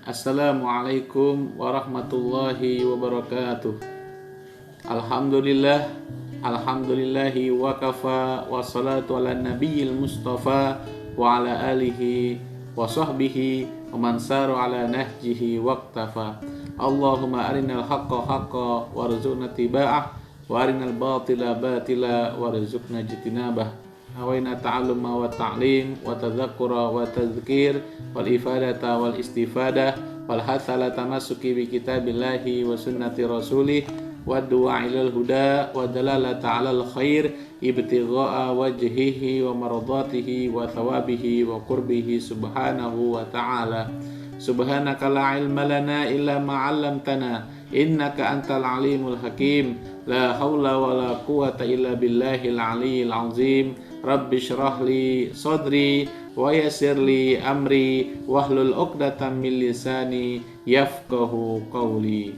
Assalamualaikum warahmatullahi wabarakatuh. Alhamdulillahi wa kafa, wassalatu ala nabiyil mustafa wa ala alihi wa sahbihi wa man saru ala nahjihi waqtafa. Allahumma arinal haqqa haqqa warzuqna tiba'ah wa arinal batila batila warzuqna jitinabah. Hawaina ta'alluma wa ta'lim wa tadzakkura wa tadhkir wal ifadata wal istifadah wal hathala tamassuki bi kitabillahi wa sunnati rasulih wa du'a ilal huda wa dalalata 'alal khair ibtigha'a wajhihi wa maradatihi wa thawabihi wa qurbihi subhanahu wa ta'ala. Subhanaka la ilma lana illa ma 'allamtana innaka antal alimul hakim. La haula wa la quwata illa billahil aliyyil azim. Rabbi syrah li sadri wa yassir li amri wahlul 'uqdatam min lisani yafqahu qawli.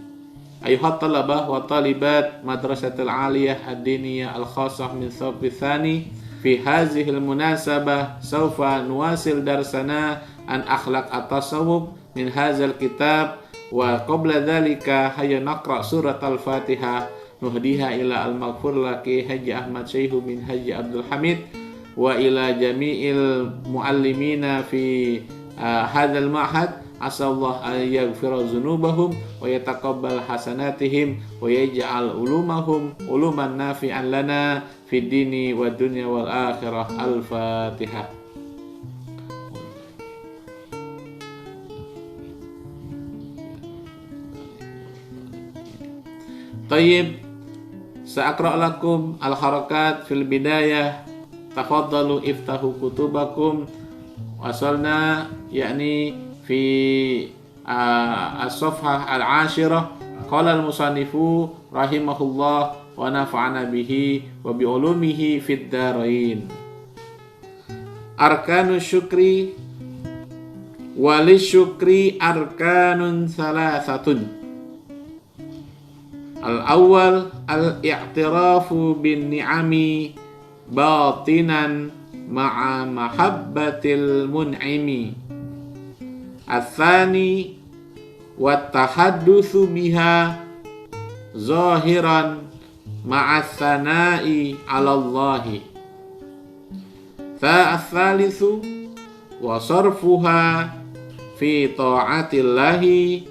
Ayuhat talabah wa talibat madrasatil aliyah ad-diniyah al-khassah min sawfi tsani. Fi hazihil munasabah sawfa nuwasil darsana an akhlaq at-tasawwuf min hadzal kitab wa qabla dzalika hayya naqra surat al-Fatihah nuhdiha ila al-maghfur laki Haji Ahmad Syaihu min Haji Abdul Hamid wa ila jami'il muallimina fi hadzal ma'had. Asallahu an yaghfira dzunubahum wa yataqabbal hasanatihim wa yaj'al ulumahum uluman nafi'an lana fid dini wad dunya wal akhirah. Al-Fatihah. Tayyib, sa'aqra' lakum al-harakat fil bidayah. Tafaddalu iftahu kutubakum. Wasalna yakni fi as-safhah al-ashirah. Qala al-musannifu rahimahullah wa nafa'ana bihi wa bi ulumihi fid darain. Arkanus syukri walisyukri arkanun salasatun. Al-awwal al-i'tirafu bin ni'ami batinan ma'a mahabbatil mun'imi. Al-thani wat-tahaddusu biha zahiran ma'a thana'i 'ala Allahi. Al-thalithu wa sarfuha fi ta'atillahi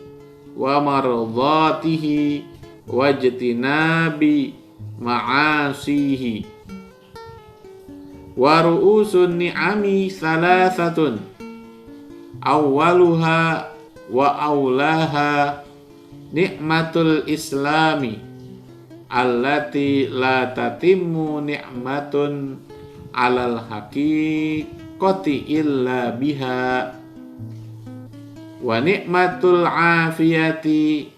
wa mardatihi wajtinabi ma'asihi. Wa ru'usun ni'ami salasatun. Awwaluha wa awlaha ni'matul islami allati la tatimmu ni'matun 'alal haqiqati illa biha, wa ni'matul afiyati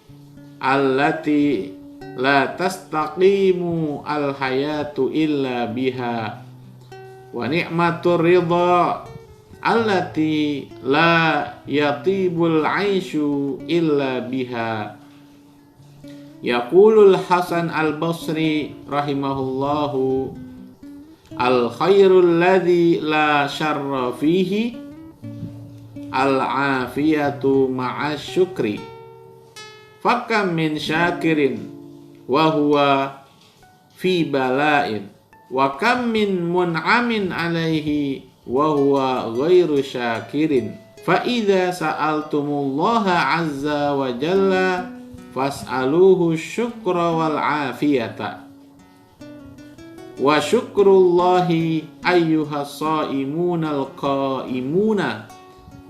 allati la tastaqimu al hayatu illa biha, wa ni'matur ridha allati la yatibul aisyu illa biha. Yaqulul Hasan al-Basri rahimahullahu al khairul ladzi la syarra fihi al afiyatu ma'as syukri. Fakam min syakirin wa huwa fi bala'in wa kam min mun'amin alaihi wa huwa ghairu syakirin. Fa idza sa'altumullaha 'azza wa jalla fas'aluhu syukra wal afiyata. Wa syukrullahi ayyuhas shaimunal qaimuna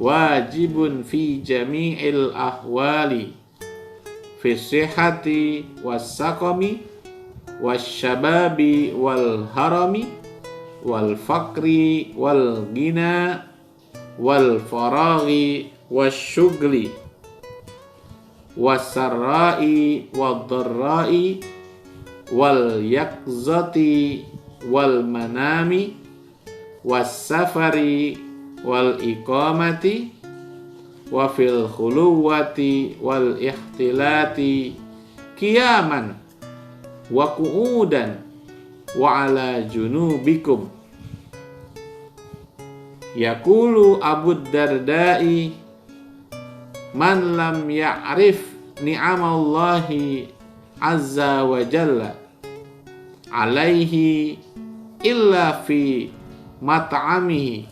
wajibun fi jami'il ahwali fi sihhati was saqami wasyababi wal harami wal faqri wal ghina wal faraghi wasyughli wasarra'i wad dharra'i wal yaqzati wal manami was safari wal iqamati wa fil khuluwati wal ikhtilati qiyaman wa qu'udan wa ala junubikum. Yaqulu Abu Dardai man lam ya'rif ni'amallahi azza wa jalla alaihi illa fi mat'amihi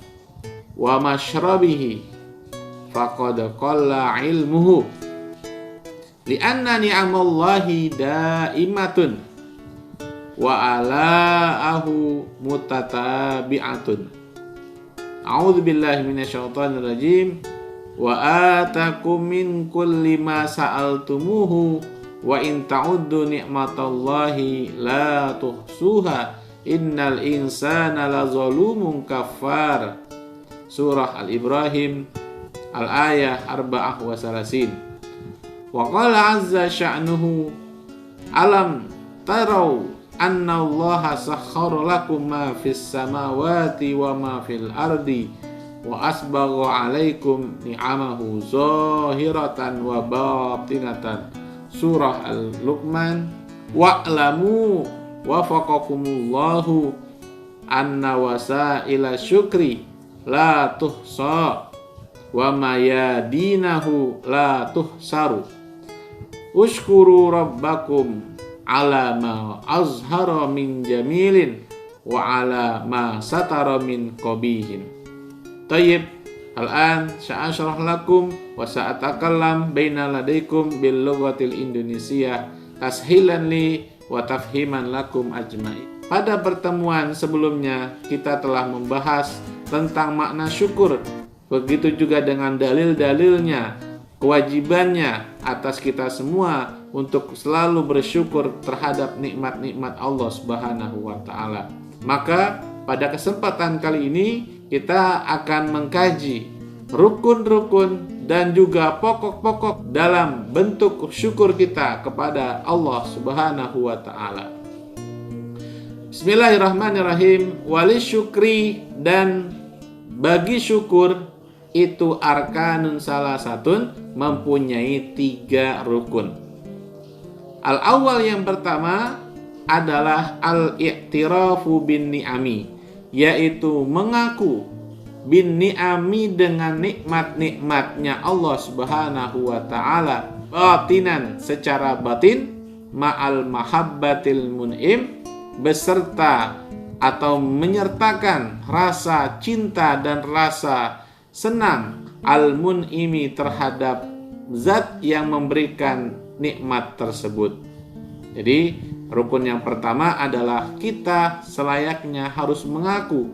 wa mashrabihi faqad qalla ilmuhu li'anna ni'amallahi daimatun wa ala'ahu mutatabi'atun. A'udzu billahi minasyaitonir rajim. Wa atakum min kulli ma sa'altumuhu wa in ta'uddu ni'matallahi la tuhsuha innal insana lazalumun kafar. Surah Al-Ibrahim al-ayah 34. Wa qala azza sya'nuhu alam tarau anna allaha sakhkhara lakum ma fis samawati wa ma fil ardi wa asbagha alaikum ni'amahu zahiratan wa batinatan. Surah Al-Luqman. Wa'lamu wafaqakumullahu anna wasaila syukri la tuhsa wa mayadinahu la tuhsaru ushkuru rabbakum ala ma azhara min jamilin wa ala ma satara min qabihin. Tayyib, al-an sa'ashrah lakum wa sa'atakallam baina ladaikum bil lughatil Indonesia tashilan li wa tafhiman lakum ajma'i. Pada pertemuan sebelumnya kita telah membahas tentang makna syukur, begitu juga dengan dalil-dalilnya, kewajibannya atas kita semua untuk selalu bersyukur terhadap nikmat-nikmat Allah Subhanahu wa taala. Maka pada kesempatan kali ini kita akan mengkaji rukun-rukun dan juga pokok-pokok dalam bentuk syukur kita kepada Allah Subhanahu wa taala. Bismillahirrahmanirrahim. Wali syukri, dan bagi syukur itu arkanun salasatun, mempunyai 3 rukun. Al-awwal, yang pertama adalah al-i'tirafu bin ni'ami, yaitu mengaku bin ni'ami dengan nikmat-nikmatnya Allah Subhanahu wa taala batinan, secara batin, ma'al mahabbatil mun'im, beserta atau menyertakan rasa cinta dan rasa senang al-mun'imi terhadap zat yang memberikan nikmat tersebut. Jadi rukun yang pertama adalah kita selayaknya harus mengaku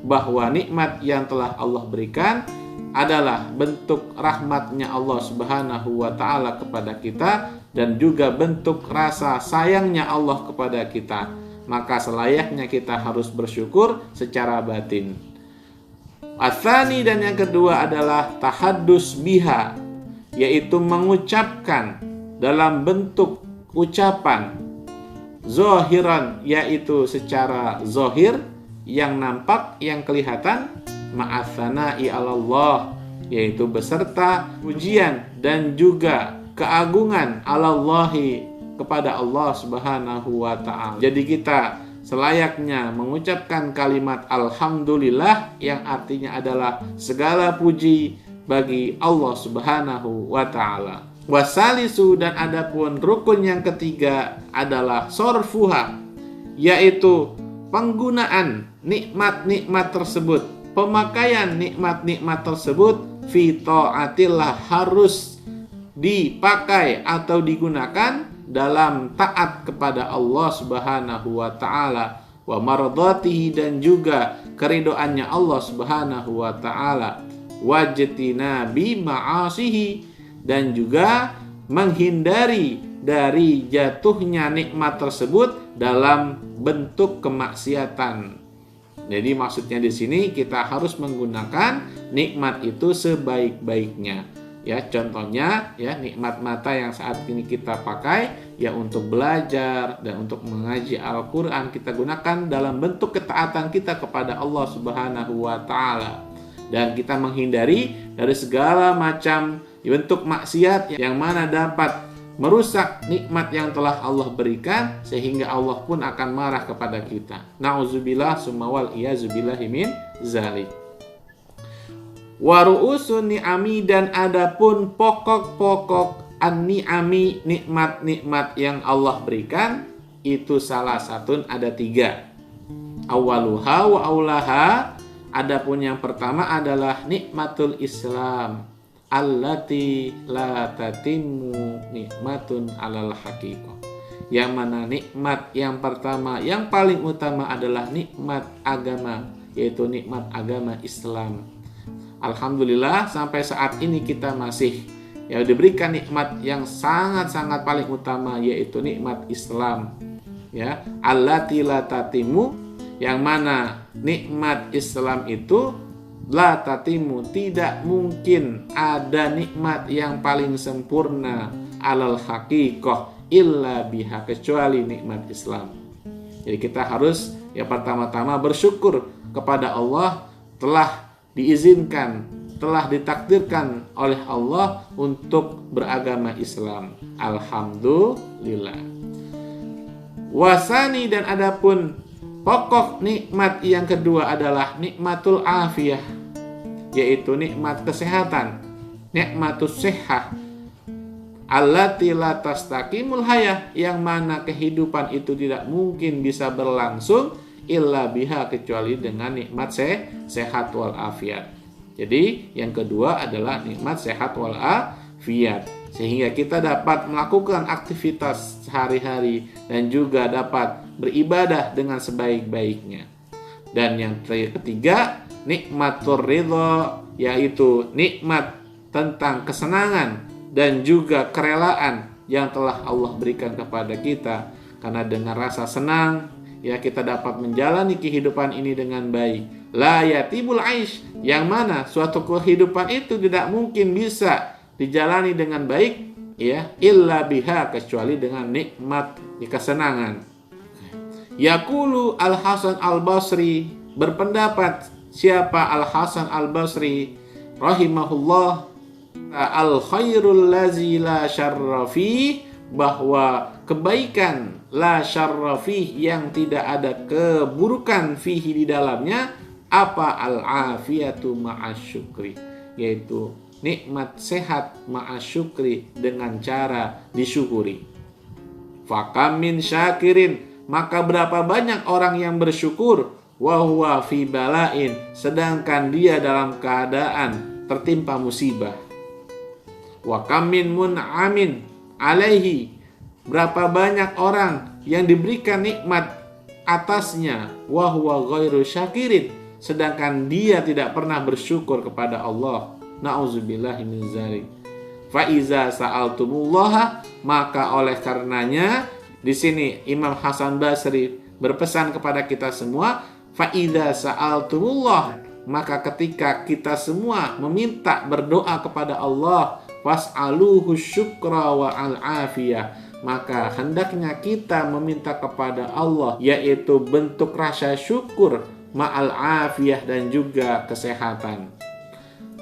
bahwa nikmat yang telah Allah berikan adalah bentuk rahmatnya Allah Subhanahu wa taala kepada kita dan juga bentuk rasa sayangnya Allah kepada kita. Maka selayaknya kita harus bersyukur secara batin. Atsani, dan yang kedua adalah tahaddus biha, yaitu mengucapkan dalam bentuk ucapan zahiran, yaitu secara zahir, yang nampak, yang kelihatan, ma'atsana'i 'alallah, yaitu beserta pujian dan juga keagungan 'alallahi, kepada Allah Subhanahu wa taala. Jadi kita selayaknya mengucapkan kalimat alhamdulillah, yang artinya adalah segala puji bagi Allah Subhanahu wa taala. Wasalisu, dan adapun rukun yang ketiga adalah sorfuha, yaitu penggunaan nikmat-nikmat tersebut, pemakaian nikmat-nikmat tersebut fi ta'atillah, harus dipakai atau digunakan dalam taat kepada Allah Subhanahu wa taala, wa mardatihi, dan juga keridoannya Allah Subhanahu wa taala, wajtinabi ma'asihi, dan juga menghindari dari jatuhnya nikmat tersebut dalam bentuk kemaksiatan. Jadi maksudnya di sini kita harus menggunakan nikmat itu sebaik-baiknya. Ya, contohnya ya, nikmat mata yang saat ini kita pakai ya untuk belajar dan untuk mengaji Al-Qur'an, kita gunakan dalam bentuk ketaatan kita kepada Allah Subhanahu wa taala, dan kita menghindari dari segala macam bentuk maksiat yang mana dapat merusak nikmat yang telah Allah berikan, sehingga Allah pun akan marah kepada kita. Nauzubillah summa wal iyazubillahi min zalik. Wa ru'usun ni'ami, dan adapun pokok-pokok an-ni'ami, nikmat-nikmat yang Allah berikan, itu salah satu ada 3. Awaluha wa aulaha, adapun yang pertama adalah nikmatul Islam, allati la tatimmu nikmatun alal haqiqah. Yang mana nikmat yang pertama, yang paling utama adalah nikmat agama, yaitu nikmat agama Islam. Alhamdulillah sampai saat ini kita masih diberikan nikmat yang sangat-sangat paling utama, yaitu nikmat Islam. Ya, allati la tatimmu, yang mana nikmat Islam itu la tatimu, tidak mungkin ada nikmat yang paling sempurna alal haqiqah illa biha, kecuali nikmat Islam. Jadi kita harus pertama-tama bersyukur kepada Allah telah diizinkan, telah ditakdirkan oleh Allah untuk beragama Islam. Alhamdulillah. Wasani, dan adapun pokok nikmat yang kedua adalah nikmatul afiyah, yaitu nikmat kesehatan, nikmatus sihah, allati la tastaqimul hayah, yang mana kehidupan itu tidak mungkin bisa berlangsung illa biha, kecuali dengan nikmat sehat wal afiat. Jadi yang kedua adalah nikmat sehat wal afiat, sehingga kita dapat melakukan aktivitas sehari-hari dan juga dapat beribadah dengan sebaik-baiknya. Dan yang ketiga, nikmatur ridha, yaitu nikmat tentang kesenangan dan juga kerelaan yang telah Allah berikan kepada kita. Karena dengan rasa senang kita dapat menjalani kehidupan ini dengan baik. La yatibul aish, yang mana suatu kehidupan itu tidak mungkin bisa dijalani dengan baik illa biha, kecuali dengan nikmat kesenangan. Yaqulu Al-Hasan Al-Basri, berpendapat siapa Al-Hasan Al-Basri rahimahullah, al-khairul lazi la syarra fih, bahwa kebaikan la syarra fih, yang tidak ada keburukan fihi di dalamnya, apa al-afiyatu ma'asyukri, yaitu nikmat sehat ma'asyukri, dengan cara disyukuri. Fakam min syakirin, maka berapa banyak orang yang bersyukur, wa huwa fi bala'in, sedangkan dia dalam keadaan tertimpa musibah. Wa kam min mun'amin alaihi, berapa banyak orang yang diberikan nikmat atasnya, wa huwa ghairu syakirin, sedangkan dia tidak pernah bersyukur kepada Allah. Na'udzubillahi min dzalik. Fa iza sa'altumullaha, maka oleh karenanya di sini Imam Hasan Basri berpesan kepada kita semua, fa iza sa'altumullah, maka ketika kita semua meminta, berdoa kepada Allah, was'aluhu syukra wa al-afiyah, maka hendaknya kita meminta kepada Allah, yaitu bentuk rasa syukur ma'al afiyah, dan juga kesehatan.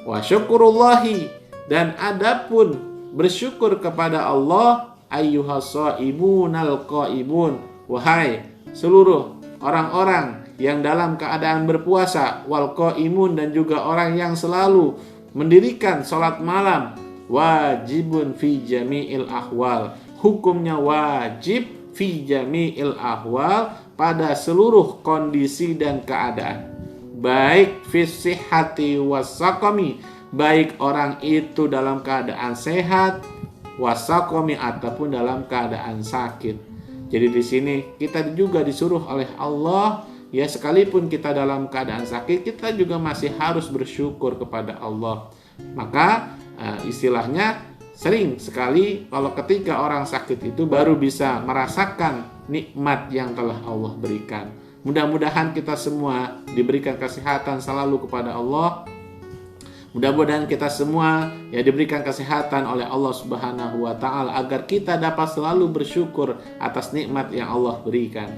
Wa syukurullahi, dan adapun bersyukur kepada Allah, ayyuhas shaimunal qaimun, wahai seluruh orang-orang yang dalam keadaan berpuasa, wal qaimun, dan juga orang yang selalu mendirikan salat malam, wajibun fi jami'il ahwal, hukumnya wajib fi jami'il ahwal, pada seluruh kondisi dan keadaan, baik fi sihhati wasaqami, baik orang itu dalam keadaan sehat, wasaqami, ataupun dalam keadaan sakit. Jadi di sini kita juga disuruh oleh Allah, sekalipun kita dalam keadaan sakit, kita juga masih harus bersyukur kepada Allah. Maka istilahnya sering sekali kalau ketika orang sakit itu baru bisa merasakan nikmat yang telah Allah berikan. Mudah-mudahan kita semua diberikan kesehatan selalu kepada Allah. Mudah-mudahan kita semua diberikan kesehatan oleh Allah Subhanahu wa taala, agar kita dapat selalu bersyukur atas nikmat yang Allah berikan.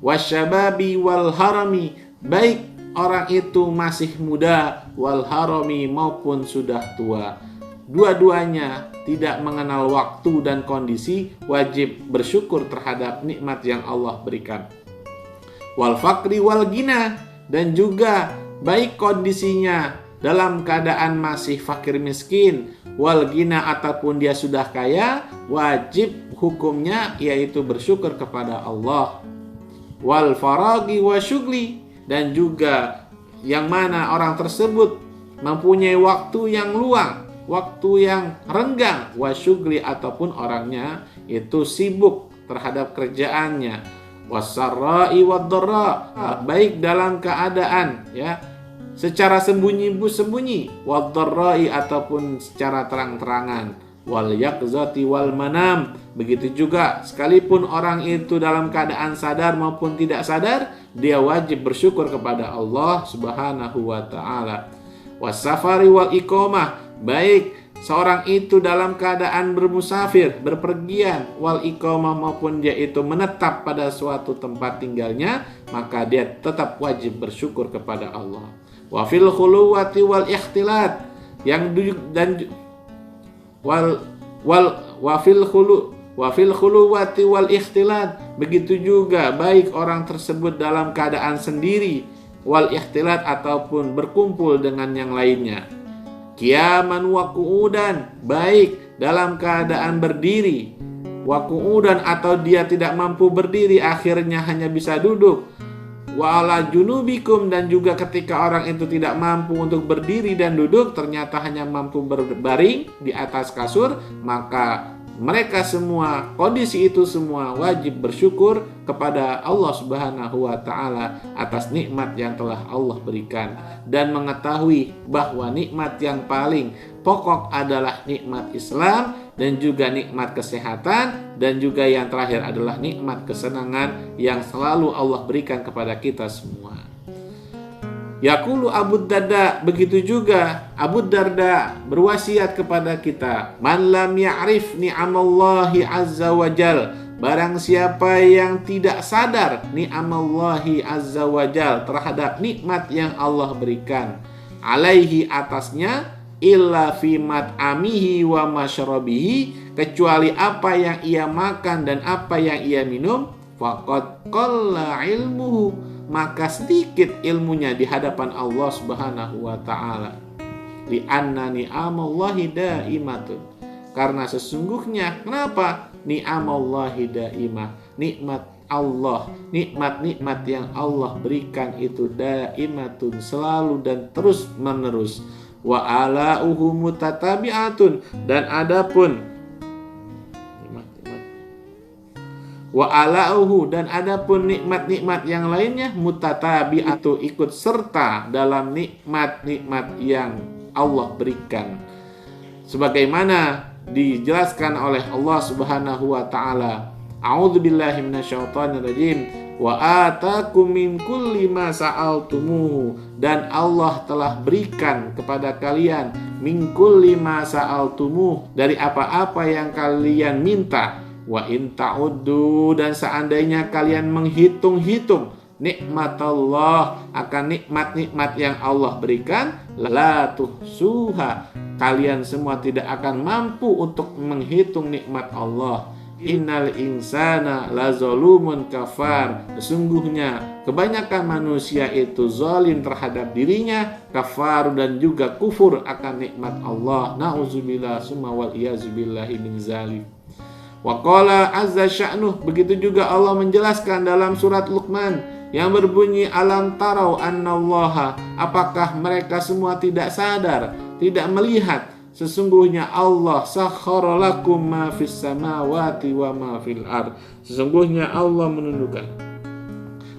Wasyababi wal harami, baik orang itu masih muda, wal harami, maupun sudah tua. Dua-duanya tidak mengenal waktu dan kondisi, wajib bersyukur terhadap nikmat yang Allah berikan. Wal fakri wal gina, dan juga baik kondisinya dalam keadaan masih fakir miskin, wal ghina ataupun dia sudah kaya, wajib hukumnya yaitu bersyukur kepada Allah. Wal faragi wa syugli, dan juga yang mana orang tersebut mempunyai waktu yang luang, waktu yang renggang, wa syugli ataupun orangnya itu sibuk terhadap kerjaannya, wasarra'i wad-dharra, baik dalam keadaan ya secara sembunyi-sembunyi, wad-dharra'i ataupun secara terang-terangan, wal yaqzati wal manam, begitu juga sekalipun orang itu dalam keadaan sadar maupun tidak sadar, dia wajib bersyukur kepada Allah Subhanahu wa taala. Wasafari wal iqamah, baik seorang itu dalam keadaan bermusafir, berpergian, wal iqamah maupun dia itu menetap pada suatu tempat tinggalnya, maka dia tetap wajib bersyukur kepada Allah. Wa fil khuluwati wal ikhtilat, wa fil khuluwati wal ikhtilat, begitu juga baik orang tersebut dalam keadaan sendiri, wal ikhtilat ataupun berkumpul dengan yang lainnya. Qiyaman wa qu'udan, baik dalam keadaan berdiri, wa qu'udan atau dia tidak mampu berdiri akhirnya hanya bisa duduk, wa ala junubikum, dan juga ketika orang itu tidak mampu untuk berdiri dan duduk, ternyata hanya mampu berbaring di atas kasur, maka mereka semua, kondisi itu semua wajib bersyukur kepada Allah Subhanahu wa taala atas nikmat yang telah Allah berikan, dan mengetahui bahwa nikmat yang paling pokok adalah nikmat Islam, dan juga nikmat kesehatan, dan juga yang terakhir adalah nikmat kesenangan yang selalu Allah berikan kepada kita semua. Yaqulu Abu Darda, begitu juga Abu Darda berwasiat kepada kita, man lam ya'rif ni'amallahi azza wa jal, barang siapa yang tidak sadar ni'amallahi azza wa jal terhadap nikmat yang Allah berikan, alaihi atasnya, illa fi mat'amihi wa masyrabihi, kecuali apa yang ia makan dan apa yang ia minum, faqad qalla ilmuhu, maka sedikit ilmunya di hadapan Allah Subhanahu wa taala. Li anna ni'amallahi daimatun, karena sesungguhnya kenapa? Ni'amallahi daimah, nikmat Allah, nikmat-nikmat yang Allah berikan itu daimatun, selalu dan terus menerus. Wa ala'uhu mutatabi'atun, dan adapun nikmat-nikmat yang lainnya mutatabi'atu, ikut serta dalam nikmat-nikmat yang Allah berikan, sebagaimana dijelaskan oleh Allah Subhanahu wa taala. A'udzubillahi minasyaitonirrajim. Wa atakum min kulli ma sa'altumuhu, dan Allah telah berikan kepada kalian min kulli ma sa'altumuhu, dari apa-apa yang kalian minta. Wa in ta'uddu, dan seandainya kalian menghitung-hitung nikmat Allah, akan nikmat-nikmat yang Allah berikan, la tuhsuha, kalian semua tidak akan mampu untuk menghitung nikmat Allah. Innal insana lazalumun kafar, sesungguhnya kebanyakan manusia itu zalim terhadap dirinya, kafar, dan juga kufur akan nikmat Allah. Nauzubillah summa wal iyazubillahi min zalim. Wa qala azza sya'nuh, begitu juga Allah menjelaskan dalam surat Luqman yang berbunyi, alam tarau annallaha, apakah mereka semua tidak sadar, tidak melihat, sesungguhnya Allah sakhkhara lakum ma fis samawati wa ma fil ard, sesungguhnya Allah menundukkan.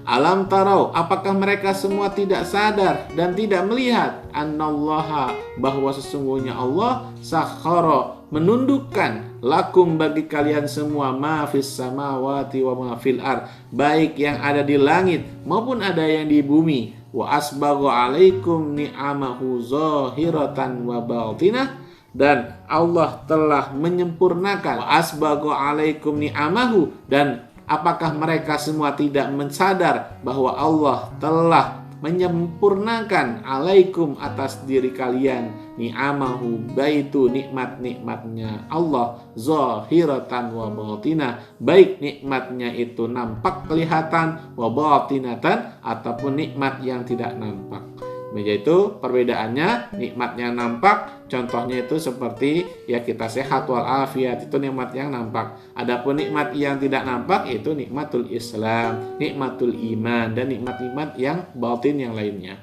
Alam tarau, apakah mereka semua tidak sadar dan tidak melihat, annallaha, bahwa sesungguhnya Allah sakhkhara, menundukkan, lakum, bagi kalian semua, ma fis samawati wa ma fil ard, baik yang ada di langit maupun ada yang di bumi, wa asbagha alaikum ni'amahu zahiratan wa batinah, dan Allah telah menyempurnakan, wa asbagha alaikum ni'amahu, dan apakah mereka semua tidak mensadar bahwa Allah telah menyempurnakan alaikum, atas diri kalian, ni'amahu, baitu, nikmat-nikmatnya Allah, zahiratan wa batinah, baik nikmatnya itu nampak kelihatan, wa batinatan, ataupun nikmat yang tidak nampak. Yaitu perbedaannya nikmatnya nampak, contohnya itu seperti ya kita sehat walafiat, itu nikmat yang nampak. Adapun nikmat yang tidak nampak itu nikmatul Islam, nikmatul iman, dan nikmat-nikmat yang batin yang lainnya.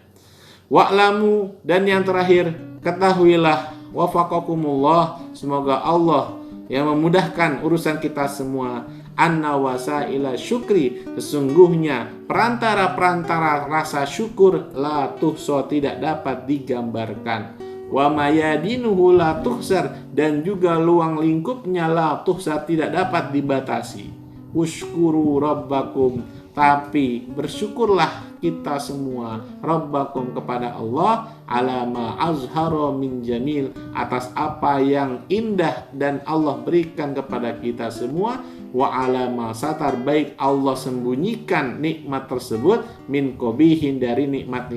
Wa'lamu, dan yang terakhir, ketahuilah, wafaqakumullah, semoga Allah yang memudahkan urusan kita semua, anna wasaila syukri, sesungguhnya perantara-perantara rasa syukur la tuhsa, tidak dapat digambarkan, wa mayadinuhu la tuhsar, dan juga luang lingkupnya la tuhsar, tidak dapat dibatasi. Ushkuru rabbakum, tapi bersyukurlah kita semua, rabbakum, kepada Allah, alama azhara min jamil, atas apa yang indah dan Allah berikan kepada kita semua, wa alama satar, baik Allah sembunyikan nikmat tersebut, min qabihin, dari nikmat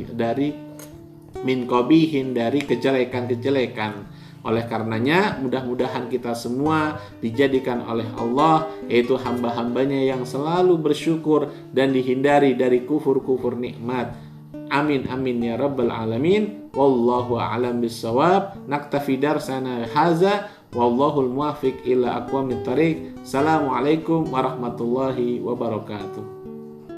min qabihin, dari kejelekan-kejelekan. Oleh karenanya mudah-mudahan kita semua dijadikan oleh Allah yaitu hamba-hambanya yang selalu bersyukur dan dihindari dari kufur-kufur nikmat. Amin amin ya rabbal alamin. Wallahu a'lam bissawab. Naktafi darsana haza, wallahul muwaffiq ila aqwamit thariq. Assalamualaikum warahmatullahi wabarakatuh.